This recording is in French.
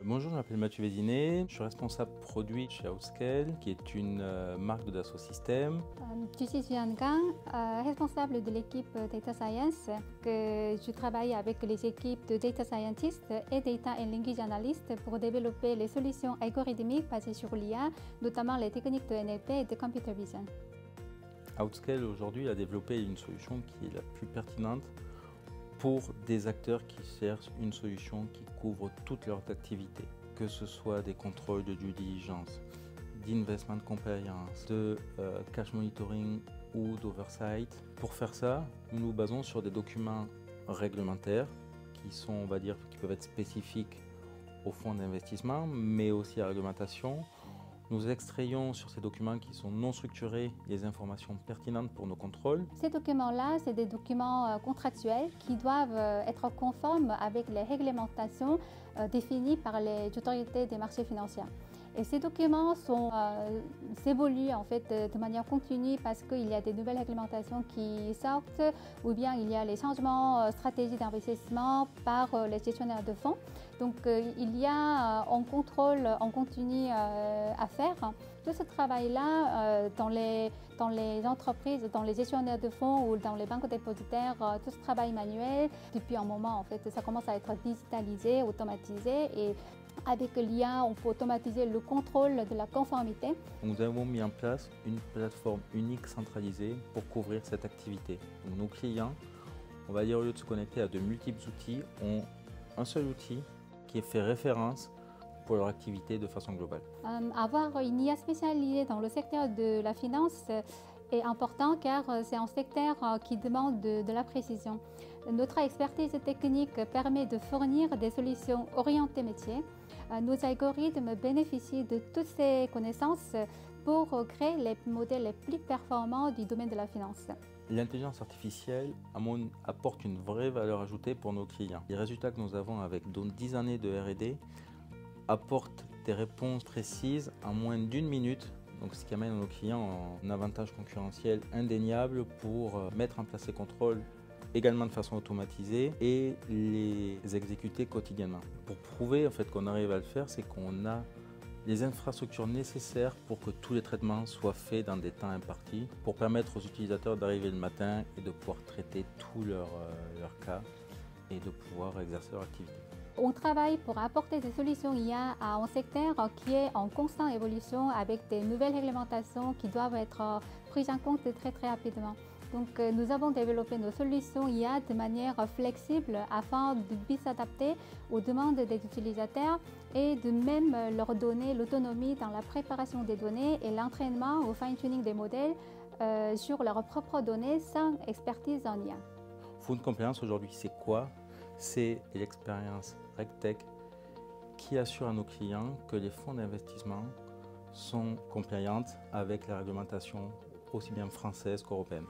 Bonjour, je m'appelle Mathieu Vézinet, je suis responsable produit chez Outscale, qui est une marque de Dassault Systèmes. Je suis Yuan Gang, responsable de l'équipe Data Science, que je travaille avec les équipes de Data Scientists et Data and Language Analysts pour développer les solutions algorithmiques basées sur l'IA, notamment les techniques de NLP et de Computer Vision. Outscale aujourd'hui a développé une solution qui est la plus pertinente pour des acteurs qui cherchent une solution qui couvre toutes leurs activités, que ce soit des contrôles de due diligence, d'investment compliance, de cash monitoring ou d'oversight. Pour faire ça, nous nous basons sur des documents réglementaires qui sont, on va dire, qui peuvent être spécifiques au fonds d'investissement, mais aussi à la réglementation. Nous extrayons sur ces documents qui sont non structurés les informations pertinentes pour nos contrôles. Ces documents-là, c'est des documents contractuels qui doivent être conformes avec les réglementations définies par les autorités des marchés financiers. Et ces documents s'évoluent en fait de manière continue parce qu'il y a des nouvelles réglementations qui sortent ou bien il y a les changements stratégies d'investissement par les gestionnaires de fonds. Donc il y a un contrôle en continu à faire. Tout ce travail-là dans les entreprises, dans les gestionnaires de fonds ou dans les banques dépositaires, tout ce travail manuel, depuis un moment en fait, ça commence à être digitalisé, automatisé et avec l'IA, on peut automatiser le contrôle de la conformité. Nous avons mis en place une plateforme unique centralisée pour couvrir cette activité. Donc, nos clients, on va dire au lieu de se connecter à de multiples outils, ont un seul outil qui est fait référence pour leur activité de façon globale. Avoir une IA spécialisée dans le secteur de la finance est important car c'est un secteur qui demande de la précision. Notre expertise technique permet de fournir des solutions orientées métier. Nos algorithmes bénéficient de toutes ces connaissances pour créer les modèles les plus performants du domaine de la finance. L'intelligence artificielle apporte une vraie valeur ajoutée pour nos clients. Les résultats que nous avons avec 10 années de R&D apportent des réponses précises en moins d'une minute, donc ce qui amène nos clients un avantage concurrentiel indéniable pour mettre en place ces contrôles également de façon automatisée et les exécuter quotidiennement. Pour prouver en fait qu'on arrive à le faire, c'est qu'on a les infrastructures nécessaires pour que tous les traitements soient faits dans des temps impartis, pour permettre aux utilisateurs d'arriver le matin et de pouvoir traiter tous leurs cas et de pouvoir exercer leur activité. On travaille pour apporter des solutions IA à un secteur qui est en constante évolution avec des nouvelles réglementations qui doivent être prises en compte très rapidement. Donc nous avons développé nos solutions IA de manière flexible afin de bien s'adapter aux demandes des utilisateurs et de même leur donner l'autonomie dans la préparation des données et l'entraînement au fine-tuning des modèles sur leurs propres données sans expertise en IA. Fund Compliance aujourd'hui, c'est quoi? C'est l'expérience RegTech qui assure à nos clients que les fonds d'investissement sont compliants avec la réglementation aussi bien française qu'européenne.